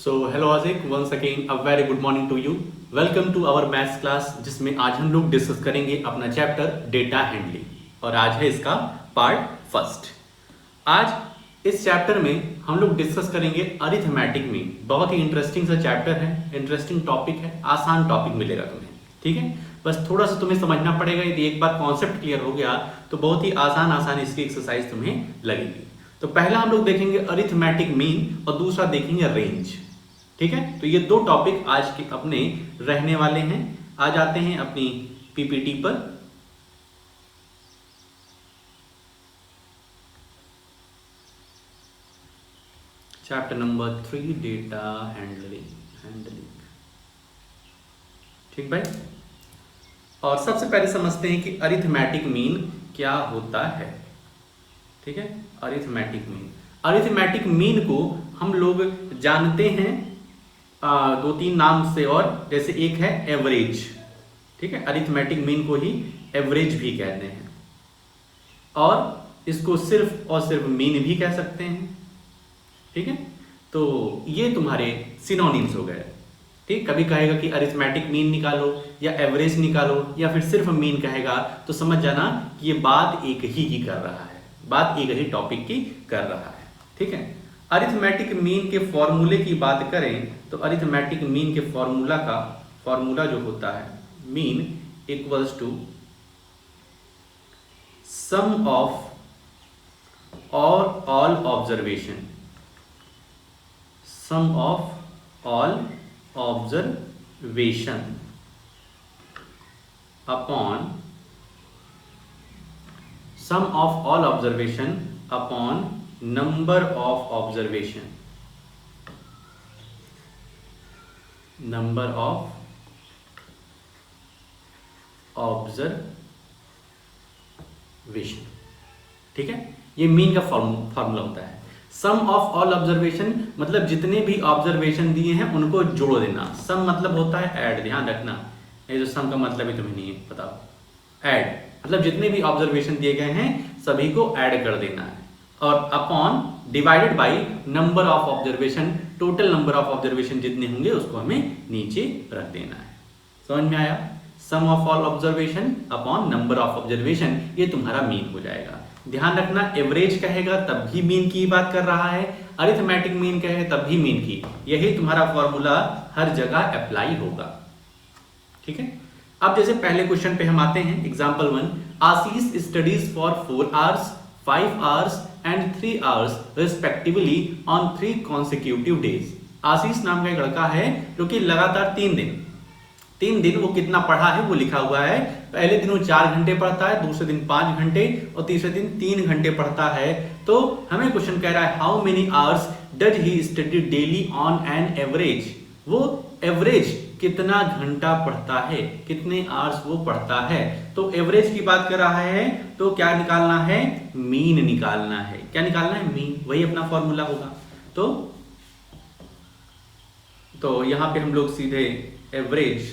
सो hello आजिक, once again a very good morning to you. Welcome to our maths class, जिसमें आज हम लोग डिस्कस करेंगे अपना चैप्टर डेटा हैंडलिंग और आज है इसका पार्ट फर्स्ट। आज इस चैप्टर में हम लोग डिस्कस करेंगे अरिथमेटिक मीन। बहुत ही इंटरेस्टिंग सा चैप्टर है, इंटरेस्टिंग टॉपिक है, आसान टॉपिक मिलेगा तुम्हें। ठीक है, बस थोड़ा सा तुम्हें समझना पड़ेगा। यदि एक बार कॉन्सेप्ट क्लियर हो गया तो बहुत ही आसान इसकी एक्सरसाइज तुम्हें लगेगी। तो पहला हम लोग देखेंगे अरिथमेटिक मीन और दूसरा देखेंगे रेंज। ठीक है, तो ये दो टॉपिक आज के अपने रहने वाले हैं। आ जाते हैं अपनी पीपीटी पर। Chapter number 3 data handling. ठीक भाई, और सबसे पहले समझते हैं कि अरिथमेटिक मीन क्या होता है। ठीक है, अरिथमेटिक मीन को हम लोग जानते हैं दो तीन नाम से, और जैसे एक है एवरेज। ठीक है, अरिथमेटिक मीन को ही एवरेज भी कहते हैं, और इसको सिर्फ और सिर्फ मीन भी कह सकते हैं। ठीक है, तो ये तुम्हारे सिनोनिम्स हो गए। ठीक, कभी कहेगा कि अरिथमेटिक मीन निकालो या एवरेज निकालो या फिर सिर्फ मीन कहेगा, तो समझ जाना कि ये बात एक ही की कर रहा है, बात एक ही टॉपिक की कर रहा है। ठीक है, अरिथमेटिक मीन के फॉर्मूले की बात करें तो अरिथमेटिक मीन के फॉर्मूला जो होता है, mean equals to sum of all observation, sum of all observation upon sum of all observation upon number of observation, number of observation. ठीक है, ये मीन का फॉर्मूला होता है। सम ऑफ ऑल ऑब्जर्वेशन मतलब जितने भी ऑब्जर्वेशन दिए हैं उनको जोड़ देना। सम मतलब होता है ऐड, ध्यान रखना, ये जो सम का मतलब ही तुम्हें नहीं है बताओ। ऐड मतलब जितने भी ऑब्जर्वेशन दिए गए हैं सभी को ऐड कर देना है, और upon divided by number of observation, total number of observation जितने होंगे उसको हमें नीचे रख देना है। समझ में आया? Sum of all observation upon number of observation, ये तुम्हारा मीन हो जाएगा। ध्यान रखना, एवरेज कहेगा तब भी मीन की बात कर रहा है, अरिथमेटिक मीन कहे तब भी मीन की। यही तुम्हारा फॉर्मूला हर जगह अप्लाई होगा। ठीक है, अब जैसे पहले क्वेश्चन पे हम आते हैं। Example 1, Ashish studies for 4 hours 5 hours and 3 hours respectively on 3 consecutive days. Ashish नाम का एक लड़का है जो कि लगातार 3 दिन वो कितना पढ़ा है वो लिखा हुआ है। पहले दिन वो 4 घंटे पढ़ता है, दूसरे दिन 5 घंटे और तीसरे दिन 3 घंटे पढ़ता है। तो हमें क्वेश्चन कह रहा है how many hours does he study daily on an average. वो एवरेज कितना घंटा पढ़ता है, कितने आवर्स वो पढ़ता है। तो एवरेज की बात कर रहा है तो क्या निकालना है? मीन निकालना है। क्या निकालना है? मीन। वही अपना फॉर्मूला होगा। तो यहां पे हम लोग सीधे एवरेज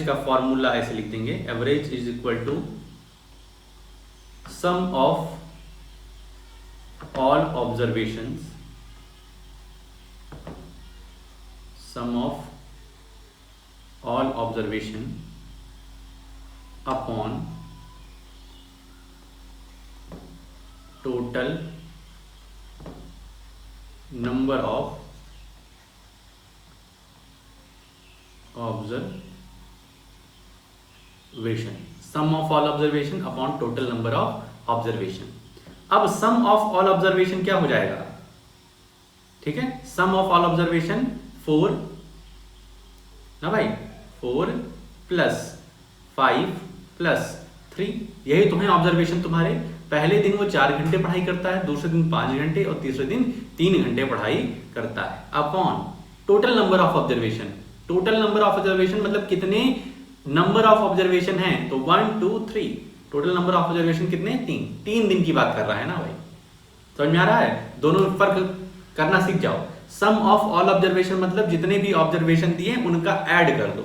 का फॉर्मूला ऐसे लिख देंगे, average is equal to sum of all observations, sum of all observation upon total number of observation, sum of all observation upon total number of observation. अब सम ऑफ ऑल ऑब्जर्वेशन क्या हो जाएगा? ठीक है, सम of all observation 4 ना भाई, 4 plus 5 plus 3, यही तुम्हें ऑब्जर्वेशन तुम्हारे। पहले दिन वो 4 घंटे पढ़ाई करता है, दूसरे दिन 5 घंटे और तीसरे दिन 3 घंटे पढ़ाई करता है, upon total number of observation. Total number of observation मतलब कितने नंबर ऑफ ऑब्जर्वेशन हैं, तो 1 2 3, टोटल नंबर ऑफ ऑब्जर्वेशन कितने? 3 दिन की बात कर रहा है ना भाई। समझ में आ रहा है? दोनों में फर्क करना सीख जाओ। सम ऑफ ऑल ऑब्जर्वेशन मतलब जितने भी ऑब्जर्वेशन दिए उनका ऐड कर दो,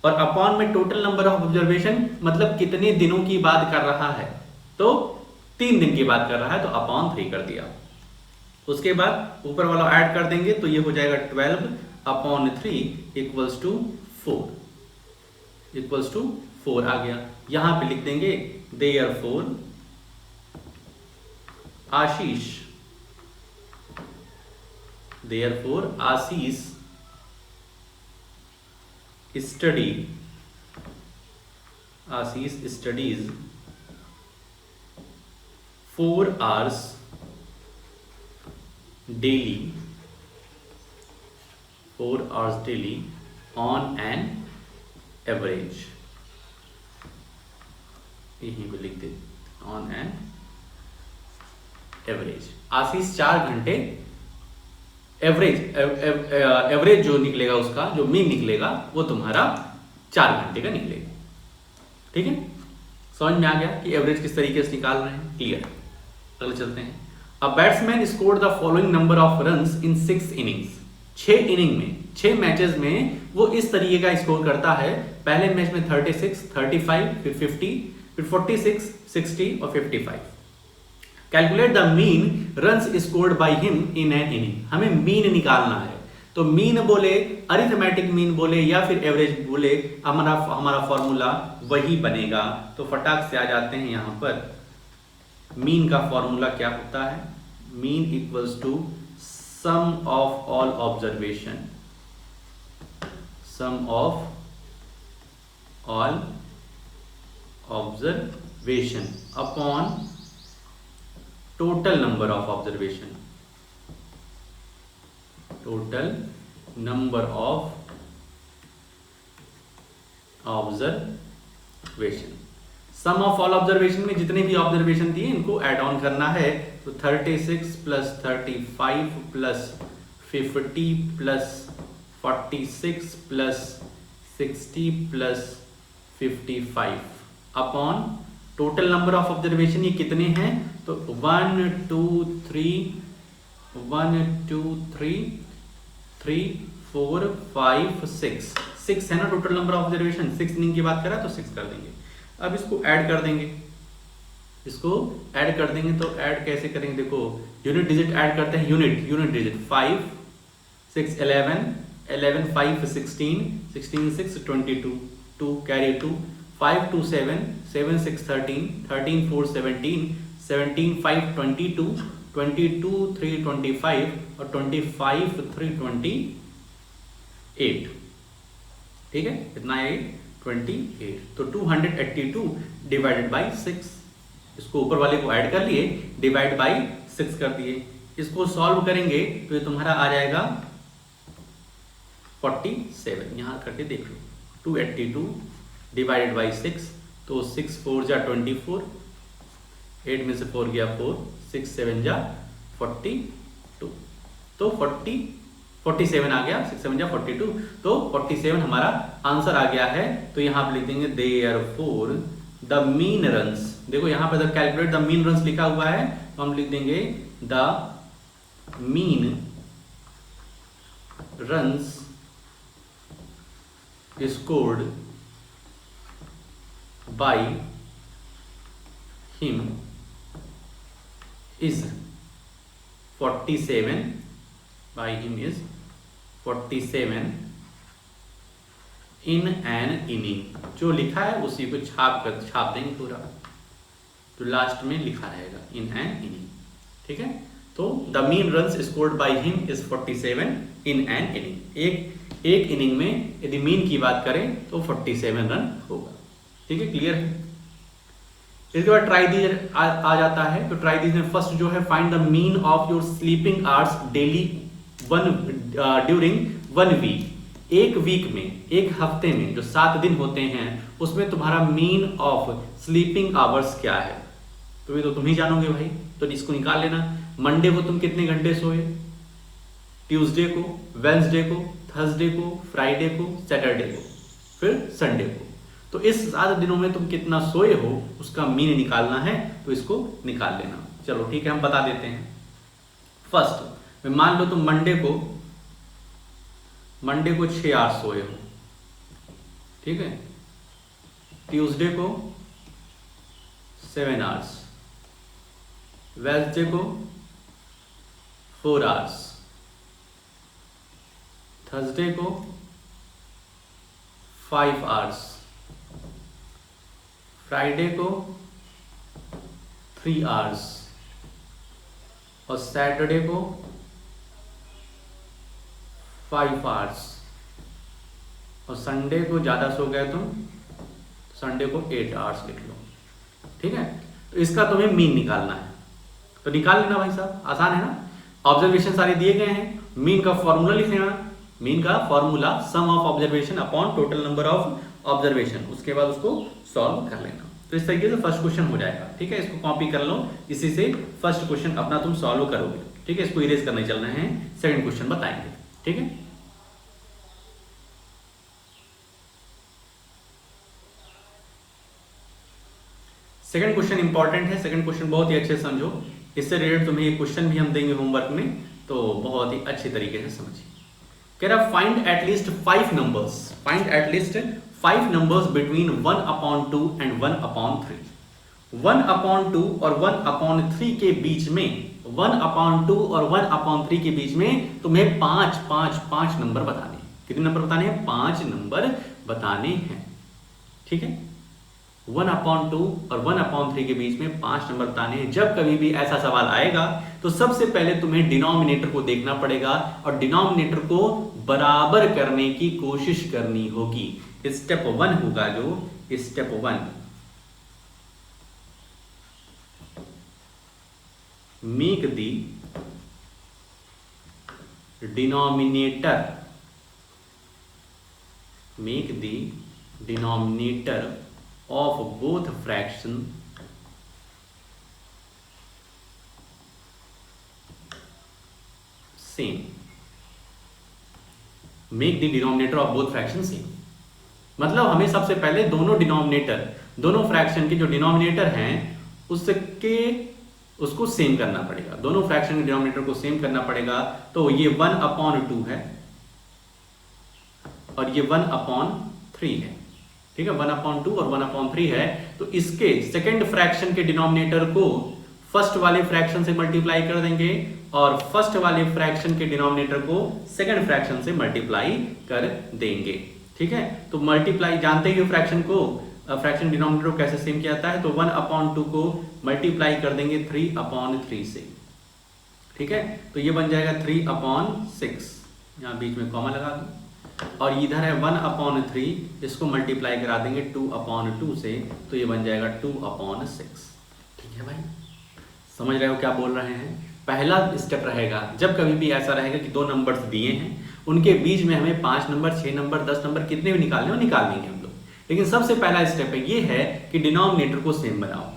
और अपॉन में टोटल नंबर ऑफ ऑब्जर्वेशन मतलब कितने दिनों की बात कर रहा है। तो 3 दिन की बात कर रहा है तो अपॉन 3 कर दिया। उसके बाद ऊपर वाला ऐड कर देंगे तो ये हो जाएगा 12/3 इक्वल्स टू 4 आ गया। यहां पे लिख देंगे therefore Ashish studies 4 hours daily on an average। यहीं पे लिख दे ऑन एन एवरेज। आशीष 4 घंटे एवरेज जो निकलेगा उसका जो मीन निकलेगा वो तुम्हारा 4 घंटे का निकलेगा। ठीक है, समझ में आ गया कि एवरेज किस तरीके से निकाल रहे हैं। क्लियर, अगले चलते हैं। A batsman scored the following number of runs in 6 innings. 6 inning में 6 मैचेस में वो इस तरीके का स्कोर करता है। पहले मैच में 36, 35, फिर 50, फिर 46, 60 और 55। Calculate the mean runs scored by him in an inning. हमें मीन निकालना है, तो मीन बोले, अरिथमेटिक मीन बोले या फिर एवरेज बोले, हमारा फॉर्मूला वही बनेगा। तो फटाक से आ जाते हैं यहां पर। मीन का फॉर्मूला क्या होता है? Mean equals to sum of all observation upon total number of observation. Sum of all observation में जितने भी ऑब्जर्वेशन दिए इनको ऐड ऑन करना है। तो 36 plus 35 plus 50 plus 46 plus 60 plus 55 upon total number of observation ये कितने हैं? तो 1 2 3 3 4 5 6 है ना total number of observation. 6 inning की बात करा तो 6 कर देंगे। अब इसको ऐड कर देंगे, तो ऐड कैसे करेंगे? देखो यूनिट डिजिट ऐड करते हैं। यूनिट डिजिट 5 6 11 5 16 16 6 22 2 कैरी 2 5 2 7 7 6 13 13 4 17 17 5 22 22 3 25 और 25 3 28। ठीक है, कितना है? 28। तो 282 डिवाइडेड बाई 6। इसको ऊपर वाले को ऐड कर लिए, डिवाइड बाई 6 कर दिए। इसको सॉल्व करेंगे तो ये तुम्हारा आ जाएगा 47। यहां करके देख लो, 282 डिवाइडेड बाई 6, तो 6 4 जा 24, 8 में से 4 गया 4, 6 7 जा 42, तो 47 आ गया। 6 7 जा 42, तो 47 हमारा आंसर आ गया है। तो यहां पे लिख देंगे देयरफॉर द मीन रन्स। देखो यहां पे the calculate the mean runs लिखा हुआ है, तो हम लिख देंगे the mean runs scored by him is 47 in an inning. जो लिखा है उसी को छाप देंगे पूरा, तो लास्ट में लिखा रहेगा इन एन इनिंग। ठीक है, तो the mean runs scored by him is 47 in an inning. एक इनिंग में यदि मीन की बात करें तो 47 रन होगा। ठीक है, क्लियर है। इसके बाद ट्राई दीज आ जाता है। तो ट्राई दीज में फर्स्ट जो है, find the mean of your sleeping hours daily during 1 week. एक वीक में, एक हफ्ते में जो 7 दिन होते हैं उसमें तुम्हारा मीन ऑफ स्लीपिंग आवर्स क्या है? तो ये तो तुम ही जानोगे भाई, तो इसको निकाल लेना। मंडे को तुम कितने घंटे सोए, ट्यूसडे को, वेंसडे को, थर्सडे को, फ्राइडे को, सैटरडे को, फिर संडे को। तो इस 7 दिनों में तुम कितना सोए हो उसका मीन निकालना है, तो इसको निकाल लेना। चलो ठीक है, हम बता देते हैं। फर्स्ट मान लो तुम मंडे को 6 आवर्स सोए हो, ठीक है। ट्यूसडे को 7 आवर्स, वेडनेसडे को 4 आवर्स, थर्सडे को 5 आवर्स, फ्राइडे को 3 आवर्स और सैटरडे को 5 आवर्स और संडे को ज़्यादा सो गए तुम, संडे को 8 आवर्स लिख लो। ठीक है, तो इसका तुम्हें मीन निकालना है, तो निकाल लेना भाई साहब, आसान है ना। ऑब्जर्वेशन सारे दिए गए हैं, मीन का फॉर्मूला लिख लेना। मीन का formula some of observation upon total number of observation, उसके बाद उसको सॉल्व कर लेना। तो इस तरीके से फर्स्ट क्वेश्चन हो जाएगा। ठीक है, इसको कॉपी कर लो, इसी से फर्स्ट क्वेश्चन अपना तुम सॉल्व करोगे। ठीक है, इसको इरेज करने चलना है, सेकंड क्वेश्चन बताएंगे। ठीक है, सेकंड क्वेश्चन इंपॉर्टेंट है, सेकंड क्वेश्चन बहुत ही अच्छे से समझो, इससे रिलेटेड तुम्हें ये क्वेश्चन भी हम देंगे होमवर्क में, तो बहुत ही अच्छे तरीके से समझिए। कह रहा find at least 5 numbers, find at least 5 numbers between 1/2 and 1/3। 1/2 और 1/3 के बीच में, 1/2 और 1/3 के बीच में तुम्हें 5 नंबर बताने हैं। कितने नंबर बताने हैं? 5 नंबर बताने हैं। ठीक है, 1/2 और 1/3 के बीच में 5 नंबर बताने हैं। जब कभी भी ऐसा सवाल आएगा तो सबसे पहले तुम्हें डिनोमिनेटर को देखना पड़ेगा और डिनोमिनेटर को बराबर करने की कोशिश करनी होगी। स्टेप 1 होगा जो step 1, make the denominator, make the denominator of both fraction same, make the denominator of both fraction same। मतलब हमें सबसे पहले दोनों डिनोमिनेटर, दोनों फ्रैक्शन के जो डिनोमिनेटर हैं उसको सेम करना पड़ेगा। दोनों फ्रैक्शन के डिनोमिनेटर को सेम करना पड़ेगा। तो ये 1/2 है और ये 1/3 है। ठीक है, 1/2 और 1/3 है, तो इसके सेकंड फ्रैक्शन के डिनोमिनेटर को फर्स्ट वाले फ्रैक्शन से मल्टीप्लाई कर देंगे और फर्स्ट वाले फ्रैक्शन के डिनोमिनेटर को सेकंड फ्रैक्शन से मल्टीप्लाई कर देंगे। ठीक है, तो मल्टीप्लाई जानते ही फ्रैक्शन को, फ्रैक्शन डिनोमिनेटर को कैसे सेम किया जाता है, तो 1/2 को मल्टीप्लाई कर देंगे 3/3 से। ठीक है, तो ये बन जाएगा 3/6, यहाँ बीच में कॉमा लगा दूं, और इधर है 1/3, इसको मल्टीप्लाई करा देंगे 2/2 से, तो ये बन जाएगा 2/6। ठीक है भाई, समझ रहे हो क्या बोल रहे हैं? पहला स्टेप रहेगा, जब कभी भी ऐसा रहेगा कि दो नंबर्स दिए हैं, उनके बीच में हमें 5 नंबर, 6 नंबर, 10 नंबर कितने भी निकालने हो निकाल देंगे हम लोग। लेकिन सबसे पहला स्टेप है ये है कि डिनोमिनेटर को सेम बनाओ।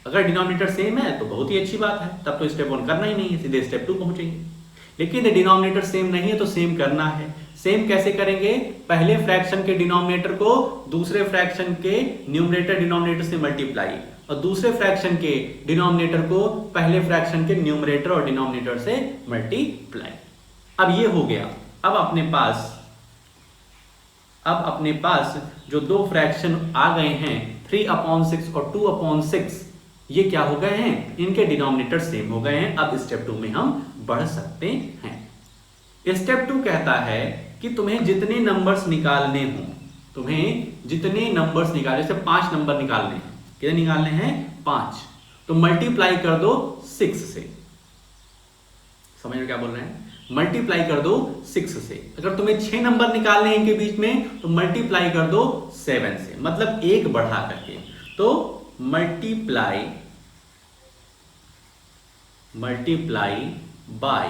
अगर डिनोमिनेटर सेम है तो बहुत ही अच्छी बात है, तब तो स्टेप 1 करना ही नहीं है, सीधे स्टेप 2 पहुंचेंगे। लेकिन डिनोमिनेटर सेम नहीं है तो सेम करना है। सेम कैसे करेंगे? पहले फ्रैक्शन के डिनोमिनेटर को दूसरे फ्रैक्शन के न्यूमरेटर डिनोमिनेटर से मल्टीप्लाई, और दूसरे फ्रैक्शन के डिनोमिनेटर को पहले फ्रैक्शन के न्यूमरेटर और डिनोमिनेटर से मल्टीप्लाई। अब ये हो गया। अब अपने पास जो दो फ्रैक्शन आ गए हैं 3/6 और 2/6, ये क्या हो गए हैं? इनके डिनोमिनेटर सेम हो गए हैं। अब स्टेप 2 में हम बढ़ सकते हैं। स्टेप 2 कहता है कि तुम्हें जितने नंबर्स निकालने हो, जैसे 5 नंबर निकालने हैं। कितने निकालने हैं? 5। तो मल्टीप्लाई कर दो 6 से। समझ में क्या बोल रहे हैं? मल्टीप्लाई कर दो 6 से। अगर तुम्हें 6 नंबर निकालने हैं इनके बीच में, तो मल्टीप्लाई कर दो 7 से, मतलब 1 बढ़ा करके। तो मल्टीप्लाई बाय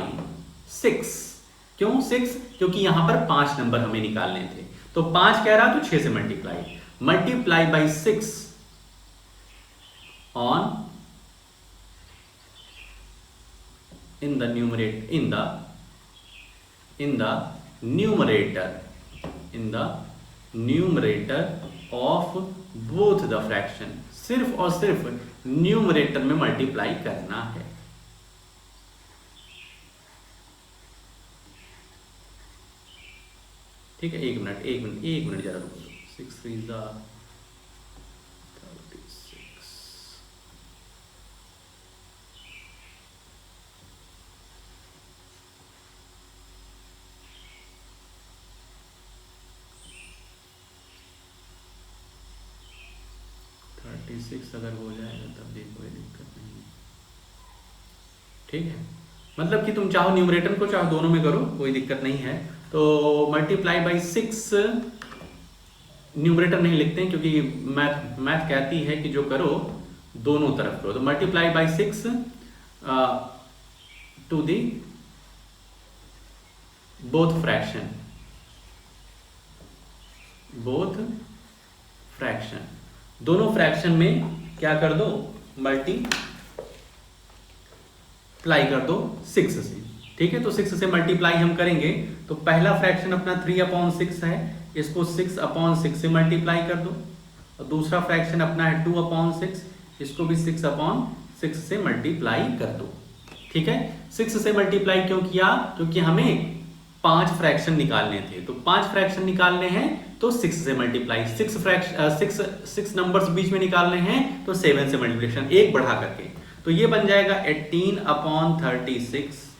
6। क्यों 6? क्योंकि यहां पर 5 नंबर हमें निकालने थे, तो 5 कह रहा तो 6 से multiply by 6 on in the numerator of both the fraction। सिर्फ और सिर्फ न्यूमरेटर में मल्टीप्लाई करना है। ठीक है, एक मिनट जरा रुको। 6 3 36, 6 अगर हो जाएगा तब भी कोई दिक्कत नहीं है, ठीक है। मतलब कि तुम चाहो न्यूमरेटर को चाहो दोनों में करो, कोई दिक्कत नहीं है। तो मल्टीप्लाई बाई 6, न्यूमरेटर नहीं लिखते हैं क्योंकि मैथ कहती है कि जो करो दोनों तरफ करो। तो multiply by 6 to the both fraction, दोनों फ्रैक्शन में क्या कर दो, मल्टीप्लाई कर दो 6 से, ठीक है। तो 6 से मल्टीप्लाई हम करेंगे तो पहला फ्रैक्शन अपना 3/6 है, इसको 6/6 से मल्टीप्लाई कर दो, और दूसरा फ्रैक्शन अपना है 2/6, इसको भी 6/6 से मल्टीप्लाई कर दो, ठीक है। 6 से मल्टीप्लाई क्यों किया, क्योंकि हमें 5 फ्रैक्शन निकालने थे, तो 5 फ्रैक्शन निकालने हैं तो 6 से मल्टीप्लाई, 6 नंबर्स बीच में निकालने हैं तो 7 से मल्टीप्लिकेशन, एक बढ़ा करके। तो ये बन जाएगा 18/36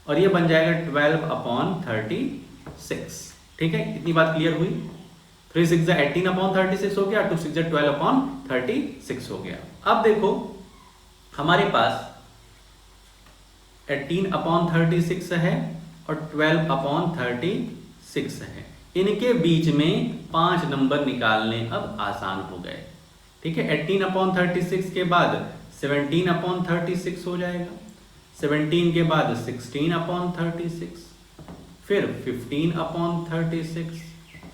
और ये बन जाएगा 12/36, ठीक है। इतनी बात क्लियर हुई। 3 6 18/36 हो गया, 2 6 12/36 हो गया। अब देखो हमारे पास 18/36 है और 12/36 है, इनके बीच में 5 नंबर निकालने अब आसान हो गए, ठीक है। 18/36 के बाद 17/36 हो जाएगा, 17 के बाद 16/36, फिर 15/36,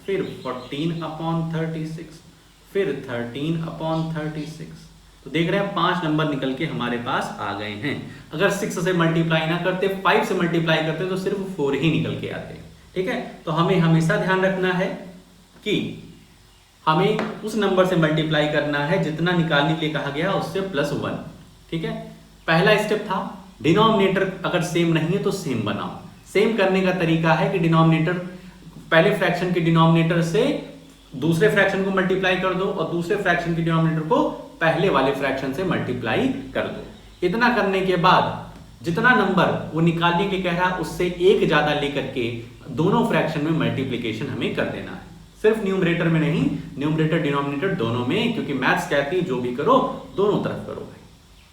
फिर 14/36, फिर 13/36। तो देख रहे हैं 5 नंबर निकल के हमारे पास आ गए हैं। अगर 6 से मल्टीप्लाई ना करते, 5 से मल्टीप्लाई करते तो सिर्फ 4 ही निकल के आते, ठीक है। तो हमें हमेशा ध्यान रखना है कि हमें उस नंबर से मल्टीप्लाई करना है जितना निकालने के लिए कहा गया उससे +1, ठीक है। पहला स्टेप था डिनोमिनेटर अगर सेम नहीं है तो सेम बनाओ। सेम करने का तरीका है कि डिनोमिनेटर, पहले फ्रैक्शन के डिनोमिनेटर से दूसरे फ्रैक्शन को मल्टीप्लाई कर दो और दूसरे फ्रैक्शन के डिनोमिनेटर को पहले वाले फ्रैक्शन से मल्टीप्लाई कर दो। इतना करने के बाद जितना नंबर वो निकालने के कह रहा है उससे एक ज्यादा लेकर के दोनों फ्रैक्शन में मल्टीप्लिकेशन हमें कर देना है, सिर्फ न्यूमरेटर में नहीं, न्यूमरेटर डिनोमिनेटर दोनों में, क्योंकि मैथ्स कहती है जो भी करो दोनों तरफ करो भाई,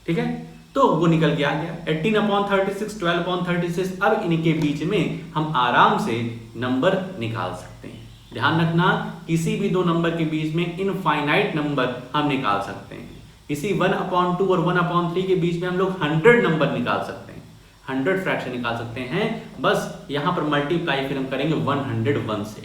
ठीक है। तो वो निकल के आ गया 18/36, 12/36। अब इनके बीच में हम आराम से नंबर निकाल सकते हैं। ध्यान रखना किसी भी दो नंबर के बीच में इनफाइनाइट नंबर हम निकाल सकते हैं। इसी 1/2 और 1/3 के बीच में हम लोग 100 नंबर निकाल सकते हैं, 100 फ्रैक्शन निकाल सकते हैं। बस यहां पर मल्टीप्लाई फिर हम करेंगे 101 से,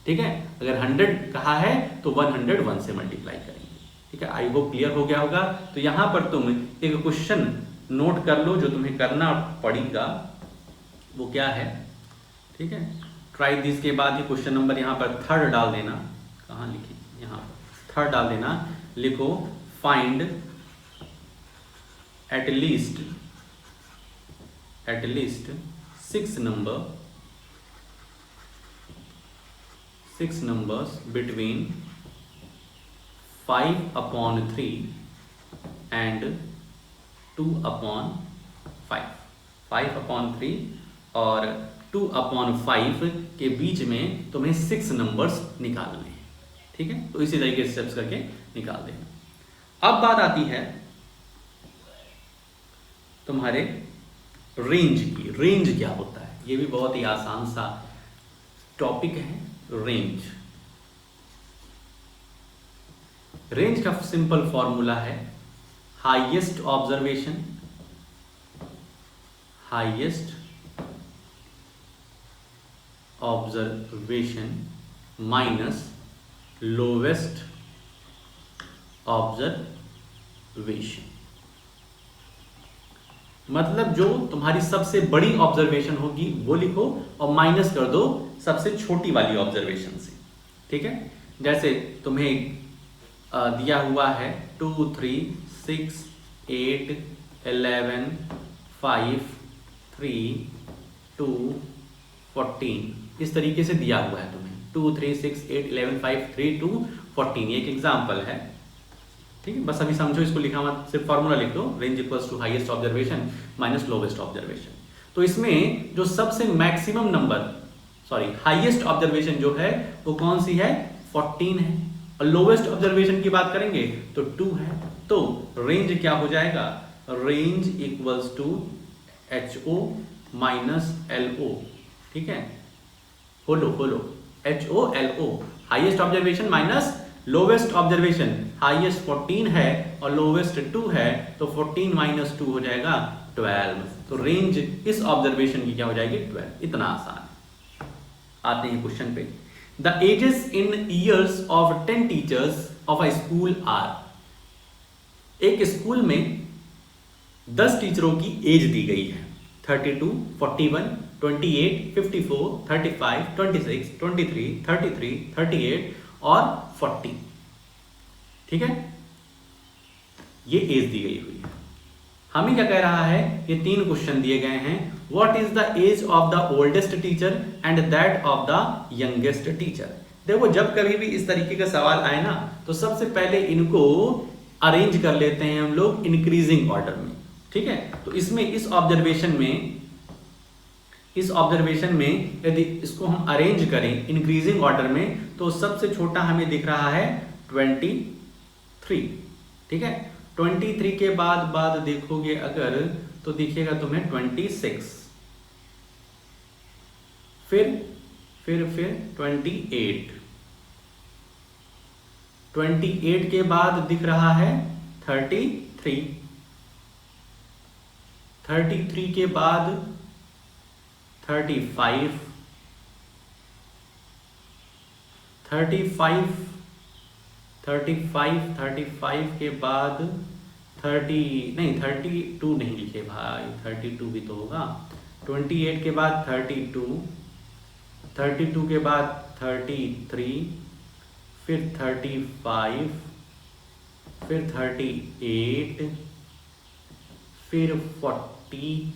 ठीक है। अगर 100 कहा है तो 101 से मल्टीप्लाई करेंगे, ठीक है। आई होप क्लियर हो गया होगा। तो यहां पर तुम एक क्वेश्चन नोट कर लो जो तुम्हें करना पड़ेगा, वो क्या है, ठीक है। ट्राई दिस के बाद ही क्वेश्चन नंबर यहाँ पर 3 डाल देना, कहाँ लिखी, यहाँ पर 3 डाल देना, लिखो find at least 6 numbers between 5/3 and 2/5, 5/3 और 2/5 के बीच में तुम्हें 6 नंबर्स निकालने हैं, ठीक है। तो इसी तरीके से स्टेप्स करके निकाल देना। अब बात आती है तुम्हारे रेंज की। रेंज क्या होता है, ये भी बहुत ही आसान सा टॉपिक है। रेंज का सिंपल फॉर्मूला है highest observation minus lowest observation. मतलब जो तुम्हारी सबसे बड़ी ऑब्जर्वेशन होगी वो लिखो और माइनस कर दो सबसे छोटी वाली ऑब्जर्वेशन से, ठीक है। जैसे तुम्हें दिया हुआ है 2 3 6 8 11 5 3 2 14, इस तरीके से दिया हुआ है तुम्हें 2 3 6 8 11 5 3 2 14। ये एक एग्जाम्पल है, ठीक है। बस अभी समझो इसको, लिखा मत, सिर्फ फॉर्मूला लिख दो, range equals to highest observation minus lowest observation. तो इसमें जो सबसे maximum number, sorry highest observation जो है वो कौन सी है, 14 है, और लोवेस्ट ऑब्जर्वेशन की बात करेंगे तो 2 है। तो रेंज क्या हो जाएगा, range equals to HO minus LO, ठीक है, होलो HO LO, highest observation minus lowest observation, highest 14 है और लोवेस्ट 2 है, तो 14 माइनस 2 हो जाएगा 12। तो रेंज इस ऑब्जर्वेशन की क्या हो जाएगी 12। इतना आसान है। आते हैं क्वेश्चन पे। The ages in years of 10 teachers of a school are. एक स्कूल में 10 टीचरों की एज दी गई है, 32, 41, 28, 54, 35, 26, 23, 33, 38 और 40, ठीक है, ये एज दी गई हुई है। हमें क्या कह रहा है, ये 3 क्वेश्चन दिए गए हैं। What is the age of the oldest teacher and that of the youngest teacher. देखो जब कभी भी इस तरीके का सवाल आए ना, तो सबसे पहले इनको अरेंज कर लेते हैं हम लोग इंक्रीजिंग ऑर्डर में, ठीक है। तो इसमें इस ऑब्जर्वेशन में यदि इसको हम अरेंज करें इंक्रीजिंग ऑर्डर में, तो सबसे छोटा हमें दिख रहा है 23, ठीक है। 23 के बाद देखोगे अगर, तो दिखेगा तुम्हें 26, फिर 28, 28 के बाद दिख रहा है 33, 33 के बाद 35, 35 के बाद 32 नहीं लिखे भाई, 32 भी तो होगा। 28 के बाद 32, 32 के बाद 33, फिर 35, फिर 38, फिर 40,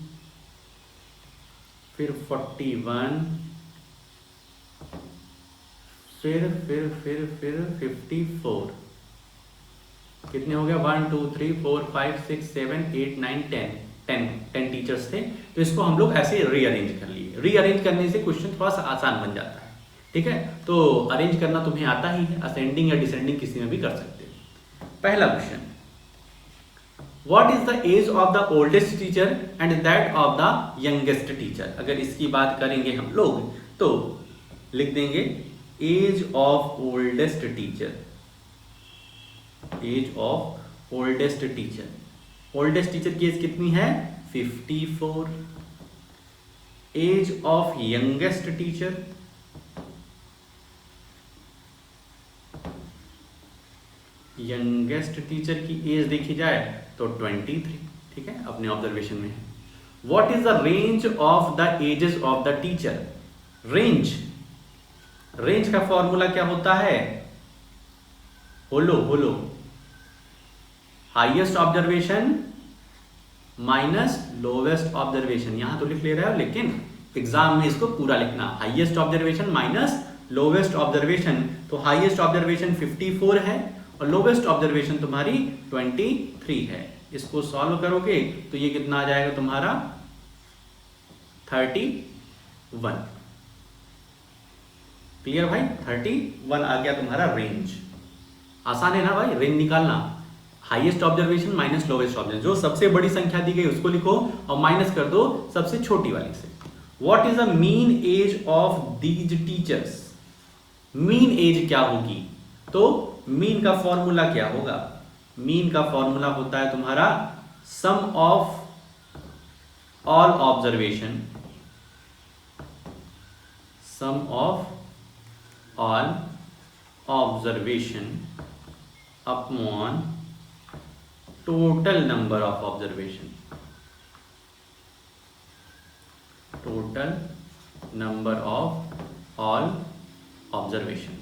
फिर 41, फिर 54। कितने हो गया, 1 2 3 4 5 6 7 8 9 10 टीचर्स थे। तो इसको हम लोग ऐसे रीअरेंज कर लिए। रीअरेंज करने से क्वेश्चन थोड़ा सा आसान बन जाता है, ठीक है। तो अरेंज करना तुम्हें आता ही है, असेंडिंग या डिसेंडिंग किसी में भी कर सकते हो। पहला question, what is the age of the oldest teacher and that of the youngest teacher. अगर इसकी बात करेंगे हम लोग तो लिख देंगे age of oldest teacher, age of oldest teacher. Oldest teacher की एज कितनी है 54। Age of youngest teacher, youngest teacher की एज देखी जाए तो 23, ठीक है, अपने ऑब्जर्वेशन में है। What is the range of the ages of the teacher. Range का फॉर्मूला क्या होता है, होलो highest observation minus lowest observation. यहां तो लिख ले रहे हो, लेकिन एग्जाम में इसको पूरा लिखना, highest observation minus lowest observation. तो हाईएस्ट ऑब्जर्वेशन 54 है और लोवेस्ट ऑब्जर्वेशन तुम्हारी 23 है। इसको सॉल्व करोगे तो ये कितना आ जाएगा तुम्हारा 31। क्लियर भाई, 31 आ गया तुम्हारा रेंज। आसान है ना भाई रेंज निकालना। Highest observation minus lowest observation, जो सबसे बड़ी संख्या दी गई उसको लिखो और माइनस कर दो सबसे छोटी वाली से। What is the mean age of these teachers. Mean age क्या होगी, तो मीन का फॉर्मूला क्या होगा, मीन का फॉर्मूला होता है तुम्हारा sum of all observation, sum of all observation upon total number of observation, total number of all observation.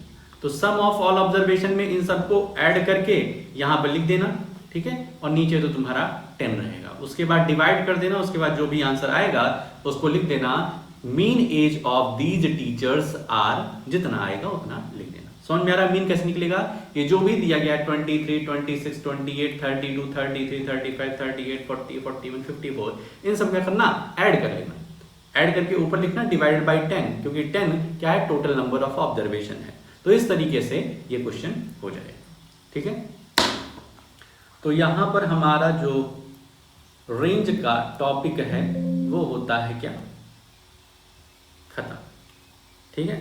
तो सम ऑफ ऑल ऑब्जर्वेशन में इन सबको ऐड करके यहां पर लिख देना, ठीक है, और नीचे तो तुम्हारा 10 रहेगा। उसके बाद डिवाइड कर देना, उसके बाद जो भी आंसर आएगा उसको लिख देना mean age of these teachers are, जितना आएगा उतना लिख देना। समझ में आ रहा मीन कैसे निकलेगा। ये जो भी दिया गया है 23, 26, 28, 32, 33, 35, 38, 40, 41, 54, इन सब क्या करना ऐड कर लेना, ऐड करके ऊपर लिखना डिवाइडेड बाय 10, क्योंकि 10 क्या है टोटल नंबर ऑफ ऑब्जर्वेशन है। तो इस तरीके से ये क्वेश्चन हो जाएगा, ठीक है। तो यहां पर हमारा जो रेंज का टॉपिक है वो होता है क्या, खत्म, ठीक है।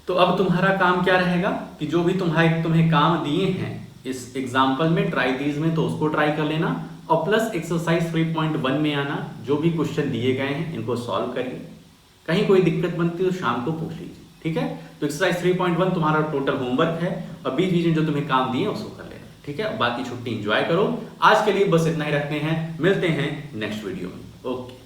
तो अब तुम्हारा काम क्या रहेगा कि जो भी तुम्हें काम दिए हैं इस एग्जाम्पल में, ट्राई दीज में, तो उसको ट्राई कर लेना और प्लस एक्सरसाइज 3.1 में आना, जो भी क्वेश्चन दिए गए हैं इनको सॉल्व करिए। कहीं कोई दिक्कत बनती है तो शाम को पूछ लीजिए, ठीक है। तो एक्सरसाइज 3.1 तुम्हारा टोटल होमवर्क है और बीच बीच में जो तुम्हें काम दिए उसको कर लेना, ठीक है। बाकी छुट्टी एंजॉय करो। आज के लिए बस इतना ही रखते हैं, मिलते हैं नेक्स्ट वीडियो में, ओके।